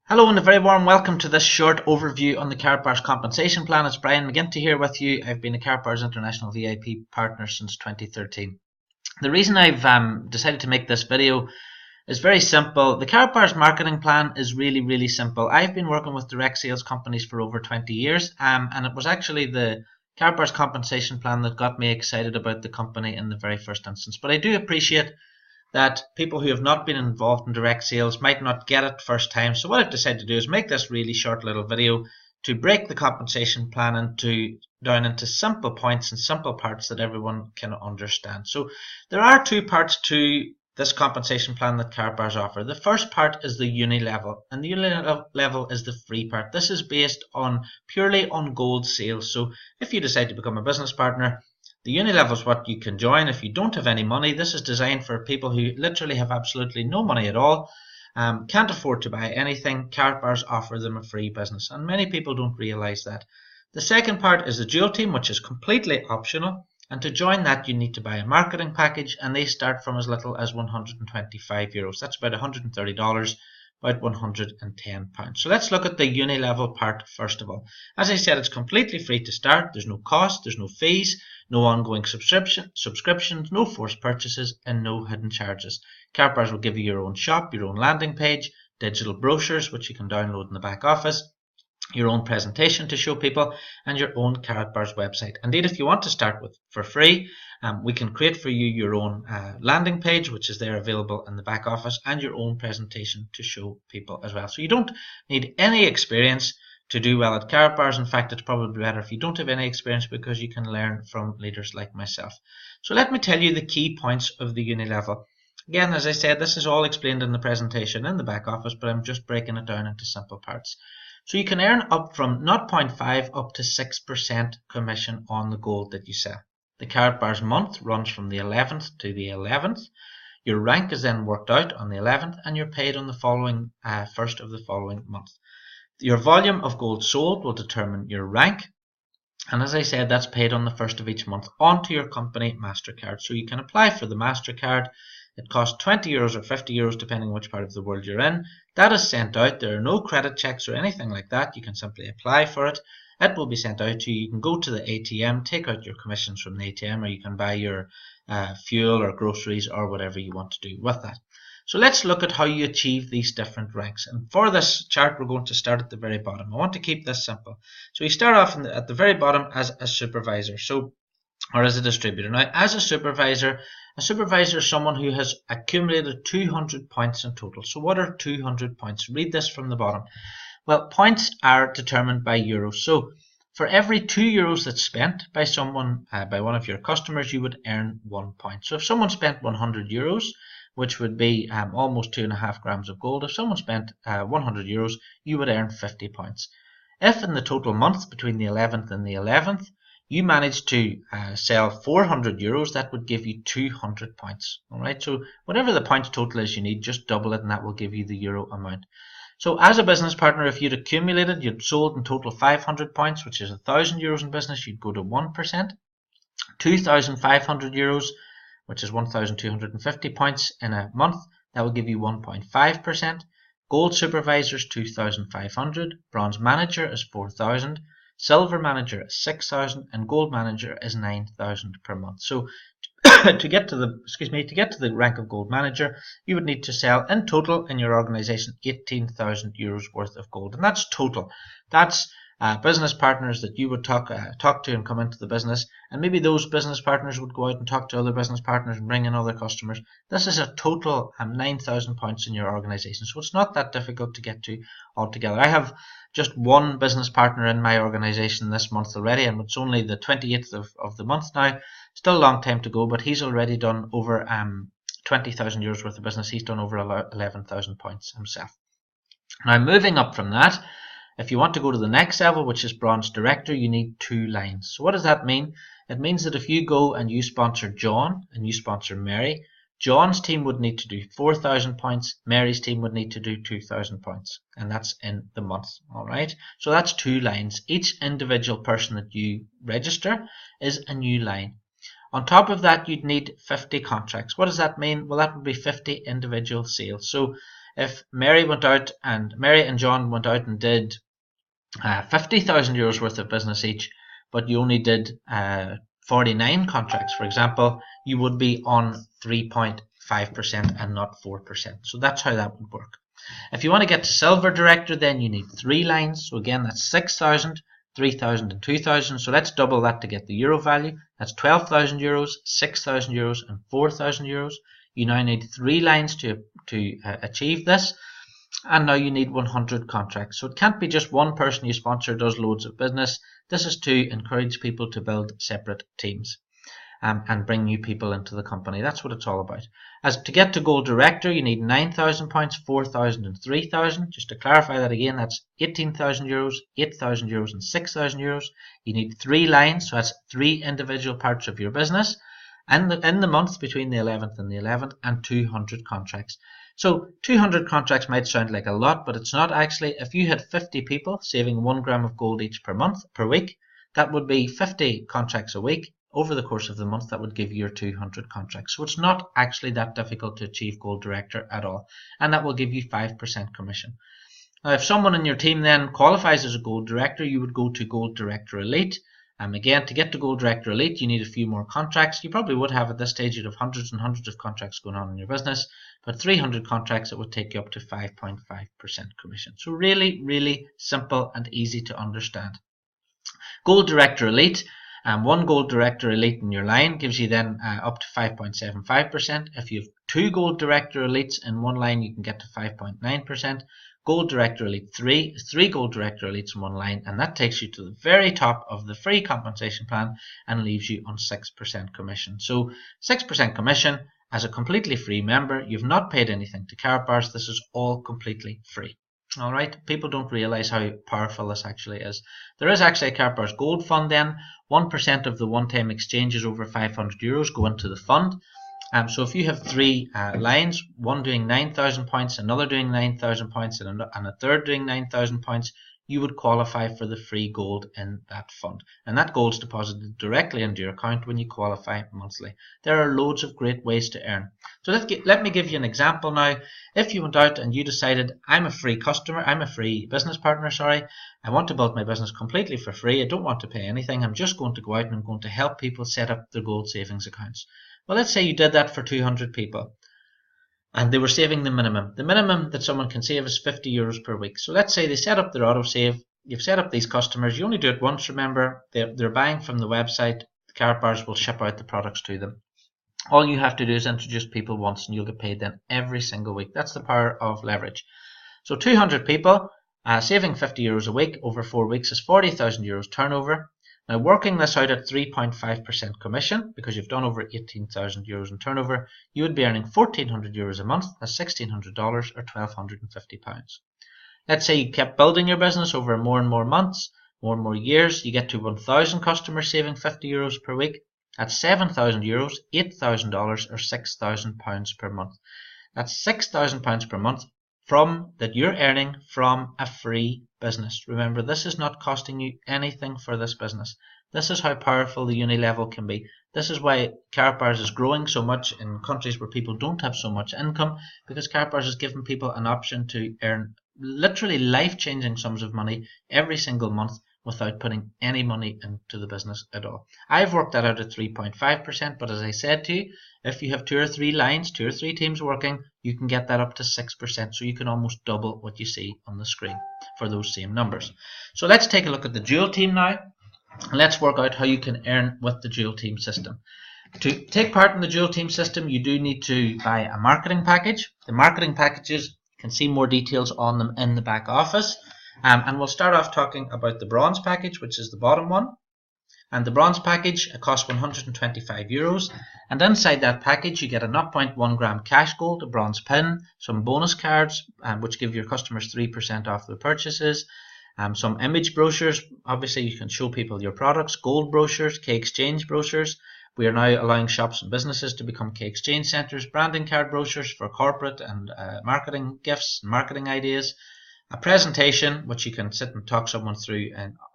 Hello and a very warm welcome to this short overview on the Karatbars compensation plan. It's Brian McGinty here with you. I've been a Karatbars International VIP partner since 2013. The reason I've decided to make this video is very simple. The Karatbars marketing plan is really simple. I've been working with direct sales companies for over 20 years and it was actually the Karatbars compensation plan that got me excited about the company in the very first instance. But I do appreciate that people who have not been involved in direct sales might not get it first time. So what I've decided to do is make this really short little video to break the compensation plan down into simple points and simple parts that everyone can understand. So there are two parts to this compensation plan that Karatbars offer. The first part is the uni level, and the uni level is the free part. This is based on purely on gold sales. So if you decide to become a business partner, the uni level is what you can join if you don't have any money. This is designed for people who literally have absolutely no money at all, can't afford to buy anything. Karatbars offer them a free business, and many people don't realise that. The second part is the dual team, which is completely optional, and to join that you need to buy a marketing package, and they start from as little as €125. That's about $130. About £110. So let's look at the uni level part first of all. As I said, it's completely free to start. There's no cost, there's no fees, no ongoing subscriptions, no forced purchases, and no hidden charges. Karatbars will give you your own shop, your own landing page, digital brochures which you can download in the back office, your own presentation to show people, and your own Karatbars website. Indeed, if you want to start with for free, we can create for you your own landing page, which is there available in the back office, and your own presentation to show people as well. So you don't need any experience to do well at Karatbars. In fact, it's probably better if you don't have any experience, because you can learn from leaders like myself. So let me tell you the key points of the uni level. Again, as I said, this is all explained in the presentation in the back office, but I'm just breaking it down into simple parts. So you can earn up from 0.5 up to 6% commission on the gold that you sell. The Karatbars month runs from the 11th to the 11th. Your rank is then worked out on the 11th, and you're paid on the following first of the following month. Your volume of gold sold will determine your rank, and as I said, that's paid on the first of each month onto your company MasterCard. So you can apply for the MasterCard. It costs €20 or €50 depending on which part of the world you're in. That is sent out. There are no credit checks or anything like that. You can simply apply for it. It will be sent out to you. You can go to the ATM, take out your commissions from the ATM, or you can buy your fuel or groceries or whatever you want to do with that. So let's look at how you achieve these different ranks. And for this chart, we're going to start at the very bottom. I want to keep this simple. So you start off at the very bottom as a supervisor, or as a distributor. Now, as a supervisor is someone who has accumulated 200 points in total. So what are 200 points? Read this from the bottom. Well, points are determined by euros. So for every €2 that's spent by someone, by one of your customers, you would earn 1 point. So if someone spent €100, which would be almost 2.5 grams of gold, if someone spent €100, you would earn 50 points. If in the total month between the 11th and the 11th, you managed to sell €400, that would give you 200 points. Alright, so whatever the points total is you need, just double it and that will give you the euro amount. So as a business partner, if you'd accumulated, you'd sold in total 500 points, which is €1,000 in business, you'd go to 1%. €2,500, which is 1,250 points in a month, that will give you 1.5%. Gold supervisors 2,500, bronze manager is 4,000, silver manager is 6,000, and gold manager is 9,000 per month. So to get to the rank of gold manager, you would need to sell in total in your organization €18,000 worth of gold, and that's total. That's business partners that you would talk to and come into the business, and maybe those business partners would go out and talk to other business partners and bring in other customers. This is a total 9,000 points in your organization, so it's not that difficult to get to altogether. I have just one business partner in my organization this month already, and it's only the 28th of the month now. Still a long time to go, but he's already done over €20,000 worth of business. He's done over 11,000 points himself. Now, moving up from that, if you want to go to the next level, which is bronze director, you need 2 lines. So what does that mean? It means that if you go and you sponsor John and you sponsor Mary, John's team would need to do 4,000 points, Mary's team would need to do 2,000 points, and that's in the month. Alright, so that's 2 lines. Each individual person that you register is a new line. On top of that, you'd need 50 contracts. What does that mean? Well, that would be 50 individual sales. So If Mary and John went out and did 50,000 euros worth of business each, but you only did 49 contracts, for example, you would be on 3.5% and not 4%. So that's how that would work. If you want to get to Silver Director, then you need 3 lines. So again, that's 6,000, 3,000 and 2,000. So let's double that to get the euro value. That's 12,000 euros, 6,000 euros and 4,000 euros. You now need 3 lines to achieve this. And now you need 100 contracts. So it can't be just one person you sponsor does loads of business. This is to encourage people to build separate teams and bring new people into the company. That's what it's all about. As to get to Gold Director, you need 9,000 points, 4,000 and 3,000. Just to clarify that again, that's 18,000 euros, 8,000 euros and 6,000 euros. You need 3 lines, so that's 3 individual parts of your business. And in the month between the 11th and the 11th, and 200 contracts. So 200 contracts might sound like a lot, but it's not actually. If you had 50 people saving 1 gram of gold each per week, that would be 50 contracts a week. Over the course of the month, that would give you your 200 contracts. So it's not actually that difficult to achieve Gold Director at all. And that will give you 5% commission. Now, if someone in your team then qualifies as a Gold Director, you would go to Gold Director Elite. Again, to get to Gold Director Elite, you need a few more contracts. You probably would have at this stage, you'd have hundreds and hundreds of contracts going on in your business. But 300 contracts, it would take you up to 5.5% commission. So really, really simple and easy to understand. Gold Director Elite. 1 Gold Director Elite in your line gives you then up to 5.75%. If you have 2 Gold Director Elites in one line, you can get to 5.9%. Gold Director Elite 3 is 3 Gold Director Elites in one line, and that takes you to the very top of the free compensation plan and leaves you on 6% commission. So 6% commission as a completely free member. You've not paid anything to Karatbars. This is all completely free. Alright, people don't realise how powerful this actually is. There is actually a Karatbars Gold Fund then. 1% of the one-time exchanges over 500 euros go into the fund. So if you have 3 lines, one doing 9,000 points, another doing 9,000 points, and a third doing 9,000 points, you would qualify for the free gold in that fund. And that gold is deposited directly into your account when you qualify monthly. There are loads of great ways to earn. So let me give you an example now. If you went out and you decided, I'm a free business partner, I want to build my business completely for free. I don't want to pay anything. I'm just going to go out and I'm going to help people set up their gold savings accounts. Well, let's say you did that for 200 people. And they were saving the minimum. The minimum that someone can save is 50 euros per week. So let's say they set up their autosave. You've set up these customers. You only do it once, remember. They're buying from the website. The Karatbars will ship out the products to them. All you have to do is introduce people once and you'll get paid then every single week. That's the power of leverage. So 200 people saving 50 euros a week over 4 weeks is 40,000 euros turnover. Now, working this out at 3.5% commission, because you've done over 18,000 euros in turnover, you would be earning 1,400 euros a month. That's $1,600 or £1,250. Let's say you kept building your business over more and more months, more and more years. You get to 1,000 customers saving 50 euros per week. That's 7,000 euros, $8,000 or £6,000 per month. That's £6,000 per month that you're earning from a free business. Remember, this is not costing you anything for this business. This is how powerful the uni level can be. This is why Karatbars is growing so much in countries where people don't have so much income, because Karatbars is giving people an option to earn literally life-changing sums of money every single month without putting any money into the business at all. I've worked that out at 3.5%, but as I said to you, if you have 2 or 3 lines, 2 or 3 teams working, you can get that up to 6%, so you can almost double what you see on the screen for those same numbers. So let's take a look at the dual team now. Let's work out how you can earn with the dual team system. To take part in the dual team system, you do need to buy a marketing package. The marketing packages, you can see more details on them in the back office. And we'll start off talking about the bronze package, which is the bottom one. And the bronze package costs 125 euros. And inside that package, you get a 0.1 gram cash gold, a bronze pin, some bonus cards, which give your customers 3% off their purchases, some image brochures. Obviously, you can show people your products, gold brochures, K-Exchange brochures. We are now allowing shops and businesses to become K-Exchange centres, branding card brochures for corporate and marketing gifts, marketing ideas, a presentation which you can sit and talk someone through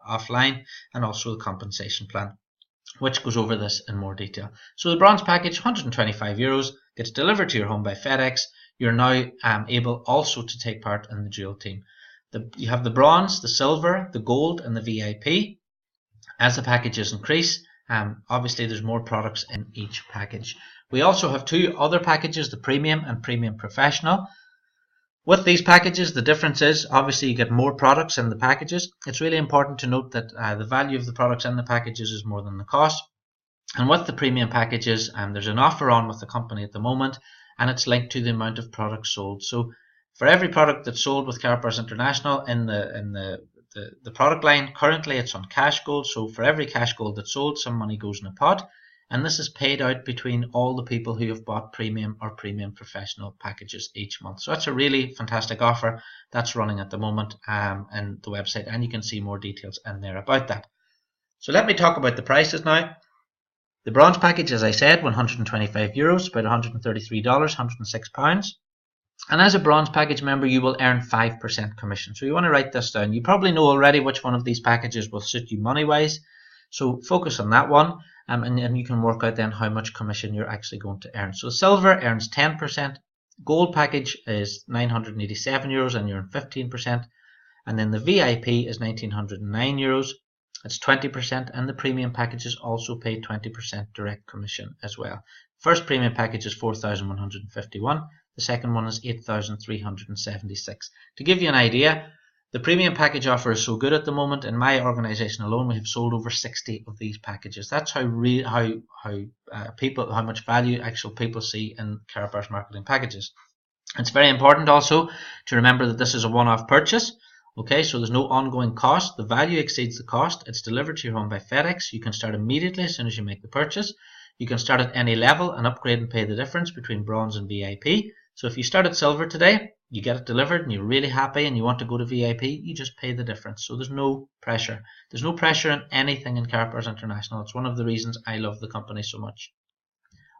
offline, and also the compensation plan, which goes over this in more detail. So the bronze package, 125 euros, gets delivered to your home by FedEx. you're now able also to take part in the dual team. You have the bronze, the silver, the gold, and the VIP. As the packages increase, obviously there's more products in each package. We also have two other packages, the premium and premium professional. With these packages, the difference is obviously you get more products in the packages. It's really important to note that the value of the products in the packages is more than the cost. And with the premium packages, there's an offer on with the company at the moment, and it's linked to the amount of products sold. So for every product that's sold with Karatbars International in the product line, currently it's on cash gold. So for every cash gold that's sold, some money goes in a pot, and this is paid out between all the people who have bought premium or premium professional packages each month. So that's a really fantastic offer that's running at the moment in the website, and you can see more details in there about that. So let me talk about the prices now. The bronze package, as I said, €125, about $133, £106. And as a bronze package member, you will earn 5% commission. So you want to write this down. You probably know already which one of these packages will suit you money-wise. So focus on that one, and you can work out then how much commission you're actually going to earn. So silver earns 10%. Gold package is €987 and you earn 15%. And then the VIP is €1,909. It's 20%, and the premium packages also pay 20% direct commission as well. First premium package is $4,151. The second one is $8,376. To give you an idea, the premium package offer is so good at the moment. In my organisation alone, we have sold over 60 of these packages. That's how much value actual people see in Karatbars marketing packages. It's very important also to remember that this is a one-off purchase. Okay, so there's no ongoing cost. The value exceeds the cost. It's delivered to your home by FedEx. You can start immediately as soon as you make the purchase. You can start at any level and upgrade and pay the difference between bronze and VIP. So if you start at silver today, you get it delivered and you're really happy and you want to go to VIP, you just pay the difference. So there's no pressure. There's no pressure in anything in Karatbars International. It's one of the reasons I love the company so much.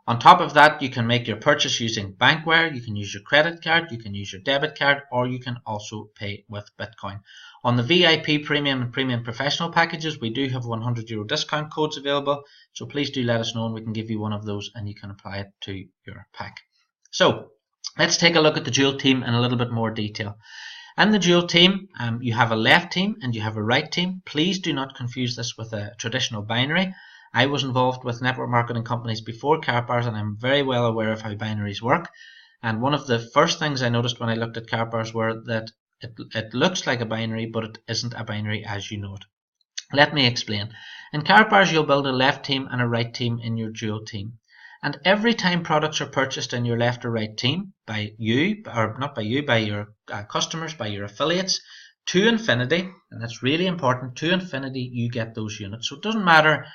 On top of that, you can make your purchase using Bankwire, you can use your credit card, you can use your debit card, or you can also pay with Bitcoin. On the VIP Premium and Premium Professional packages, we do have €100 discount codes available, so please do let us know and we can give you one of those and you can apply it to your pack. So let's take a look at the dual team in a little bit more detail. In the dual team, you have a left team and you have a right team. Please do not confuse this with a traditional binary. I was involved with network marketing companies before Karatbars, and I'm very well aware of how binaries work. And one of the first things I noticed when I looked at Karatbars were that it looks like a binary, but it isn't a binary as you know it. Let me explain. In Karatbars, you'll build a left team and a right team in your dual team. And every time products are purchased in your left or right team by you, or not by you, by your customers, by your affiliates, to infinity, and that's really important, to infinity you get those units. So it doesn't matter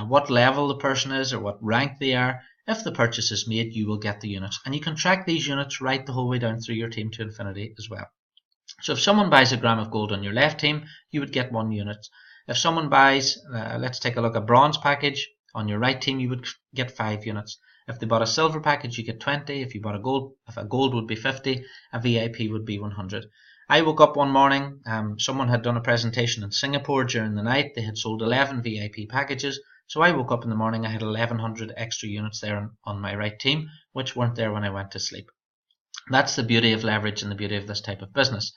what level the person is or what rank they are. If the purchase is made, you will get the units, and you can track these units right the whole way down through your team to infinity as well. So if someone buys a gram of gold on your left team, you would get 1 unit. If someone buys, let's take a look, a bronze package on your right team, you would get 5 units. If they bought a silver package, you get 20. If you bought a gold, if a gold would be 50, a VIP would be 100. I woke up one morning, someone had done a presentation in Singapore during the night. They had sold 11 VIP packages. So I woke up in the morning, I had 1,100 extra units there on my right team, which weren't there when I went to sleep. That's the beauty of leverage and the beauty of this type of business.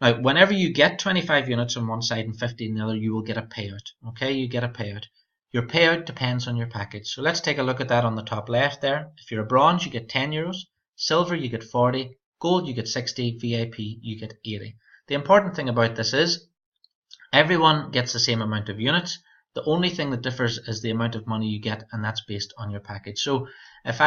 Now, whenever you get 25 units on one side and 50 on the other, you will get a payout. Okay, you get a payout. Your payout depends on your package. So let's take a look at that on the top left there. If you're a bronze, you get €10. Silver, you get 40. Gold, you get 60. VIP, you get 80. The important thing about this is everyone gets the same amount of units. The only thing that differs is the amount of money you get, and that's based on your package. So if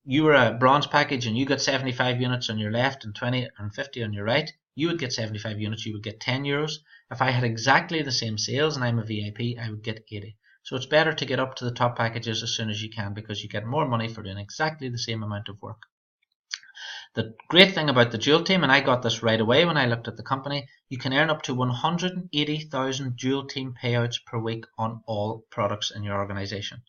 you were a bronze package and you got 75 units on your left and 20 and 50 on your right, you would get 75 units, you would get €10. If I had exactly the same sales and I'm a VIP, I would get 80. So it's better to get up to the top packages as soon as you can, because you get more money for doing exactly the same amount of work. The great thing about the dual team, and I got this right away when I looked at the company, you can earn up to 180,000 dual team payouts per week on all products in your organization.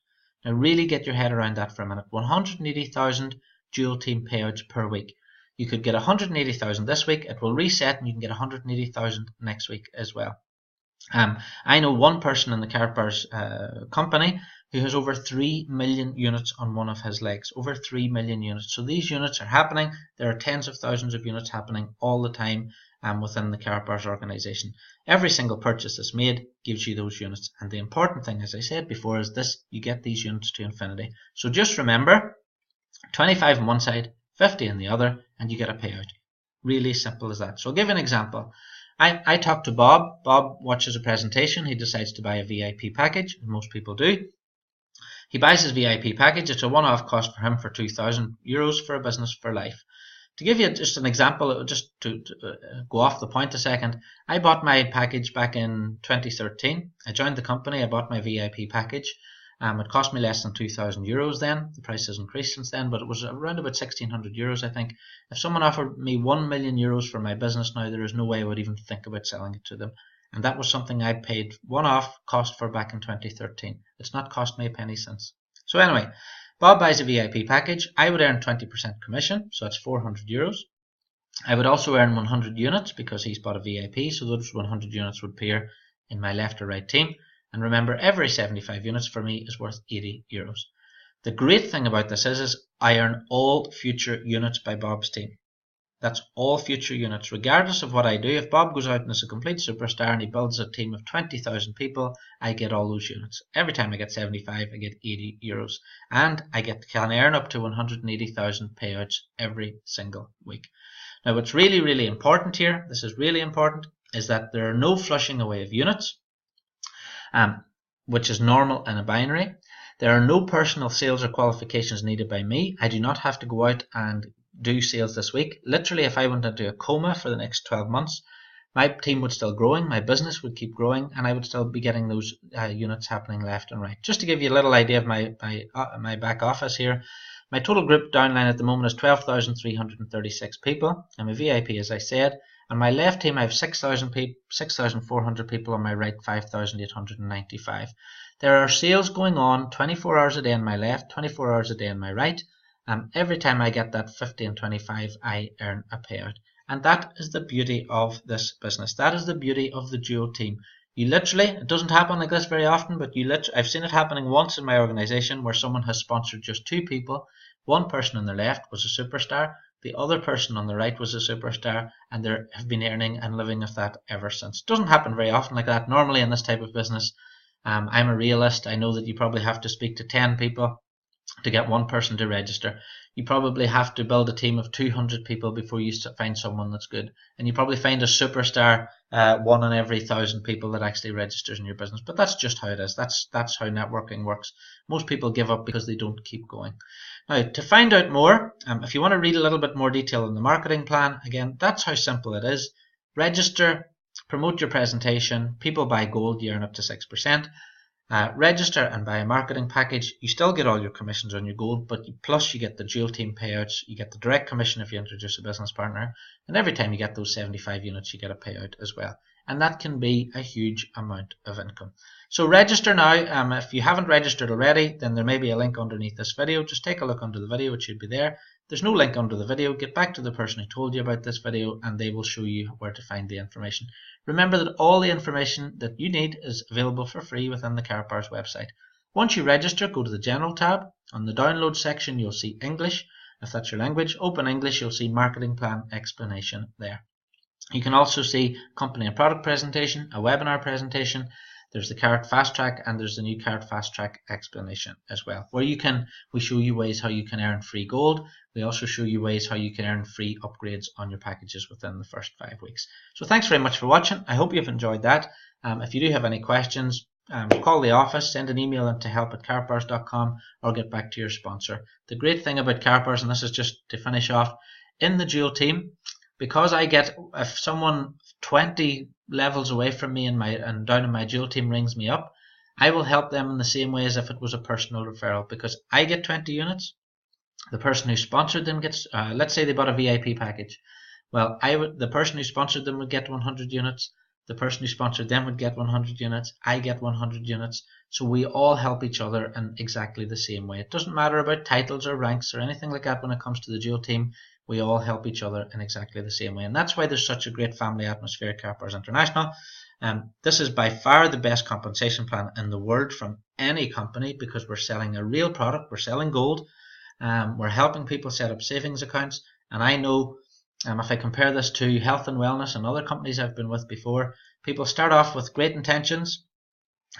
Now really get your head around that for a minute. 180,000 dual team payouts per week. You could get 180,000 this week, it will reset and you can get 180,000 next week as well. I know one person in the Karatbars company who has over 3 million units on one of his legs. Over 3 million units. So these units are happening. There are tens of thousands of units happening all the time within the Karatbars organization. Every single purchase that's made gives you those units. And the important thing, as I said before, is this: you get these units to infinity. So just remember, 25 on one side, 50 on the other, and you get a payout. Really simple as that. So I'll give you an example. I talked to Bob. Bob watches a presentation. He decides to buy a VIP package, as most people do. He buys his VIP package. It's a one-off cost for him for €2,000 for a business for life. To give you just an example, just to go off the point a second, I bought my package back in 2013. I joined the company. I bought my VIP package. It cost me less than €2,000 then. The price has increased since then, but it was around about €1,600, I think. If someone offered me €1 million for my business now, there is no way I would even think about selling it to them. And that was something I paid one-off cost for back in 2013. It's not cost me a penny since. So anyway, Bob buys a VIP package. I would earn 20% commission, so that's €400. I would also earn 100 units because he's bought a VIP, so those 100 units would appear in my left or right team. And remember, every 75 units for me is worth €80. The great thing about this is I earn all future units by Bob's team. That's all future units, regardless of what I do. If Bob goes out and is a complete superstar and he builds a team of 20,000 people, I get all those units. Every time I get 75, I get €80. And I can earn up to 180,000 payouts every single week. Now, what's really, really important here, this is really important, is that there are no flushing away of units, which is normal in a binary. There are no personal sales or qualifications needed by me. I do not have to go out and do sales this week. Literally, if I went into a coma for the next 12 months, my team would still growing, my business would keep growing, and I would still be getting those units happening left and right. Just to give you a little idea of my back office here, my total group downline at the moment is 12,336 people. I'm a VIP, as I said. On my left team, I have 6,400 people. On my right, 5,895. There are sales going on 24 hours a day on my left, 24 hours a day on my right. Every time I get that 50 and 25, I earn a payout. And that is the beauty of this business. That is the beauty of the duo team. You literally, it doesn't happen like this very often, but I've seen it happening once in my organization where someone has sponsored just two people. One person on the left was a superstar. The other person on the right was a superstar, and they have been earning and living off that ever since. It doesn't happen very often like that. Normally in this type of business, I'm a realist. I know that you probably have to speak to 10 people to get one person to register. You probably have to build a team of 200 people before you find someone that's good. And you probably find a superstar one in every 1,000 people that actually registers in your business. But that's just how it is. That's how networking works. Most people give up because they don't keep going. Now, to find out more, if you want to read a little bit more detail in the marketing plan, again, that's how simple it is. Register, promote your presentation. People buy gold, you earn up to 6%. Register and buy a marketing package. You still get all your commissions on your gold, but plus you get the dual team payouts, you get the direct commission if you introduce a business partner, and every time you get those 75 units, you get a payout as well. And that can be a huge amount of income. So register now. If you haven't registered already, then there may be a link underneath this video. Just take a look under the video, it should be there. There's no link under the video. Get back to the person who told you about this video and they will show you where to find the information. Remember that all the information that you need is available for free within the Karatbars website. Once you register, go to the General tab. On the Download section, you'll see English. If that's your language, open English, you'll see Marketing Plan Explanation there. You can also see Company and Product Presentation, a webinar presentation. There's the Karat Fast Track, and there's the new Karat Fast Track explanation as well, where we show you ways how you can earn free gold. We also show you ways how you can earn free upgrades on your packages within the first 5 weeks. So thanks very much for watching. I hope you've enjoyed that. If you do have any questions, call the office, send an email into help@karatbars.com, or get back to your sponsor. The great thing about Karatbars, and this is just to finish off, in the dual team, because I get, if someone 20 levels away from me and down in my dual team rings me up, I will help them in the same way as if it was a personal referral, because I get 20 units. The person who sponsored them gets, let's say they bought a VIP package. Well, the person who sponsored them would get 100 units. The person who sponsored them would get 100 units. I get 100 units. So we all help each other in exactly the same way. It doesn't matter about titles or ranks or anything like that when it comes to the dual team. we all help each other in exactly the same way. And that's why there's such a great family atmosphere at Karatbars International. This is by far the best compensation plan in the world from any company, because we're selling a real product, we're selling gold, we're helping people set up savings accounts. And I know, if I compare this to health and wellness and other companies I've been with before, people start off with great intentions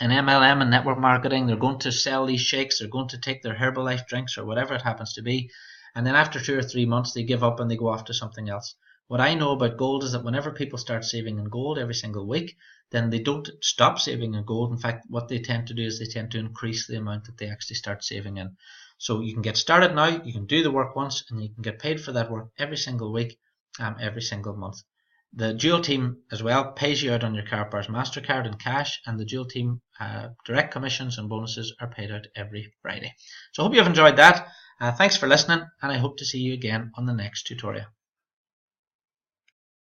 in MLM and network marketing. They're going to sell these shakes, they're going to take their Herbalife drinks or whatever it happens to be, and then after 2 or 3 months they give up and they go off to something else. What I know about gold is that whenever people start saving in gold every single week, then they don't stop saving in gold. In fact, what they tend to do is they tend to increase the amount that they actually start saving in. So you can get started now, you can do the work once, and you can get paid for that work every single week, every single month. The Dual Team as well pays you out on your Karatbars MasterCard in cash, and the Dual Team direct commissions and bonuses are paid out every Friday. So I hope you have enjoyed that. Thanks for listening, and I hope to see you again on the next tutorial.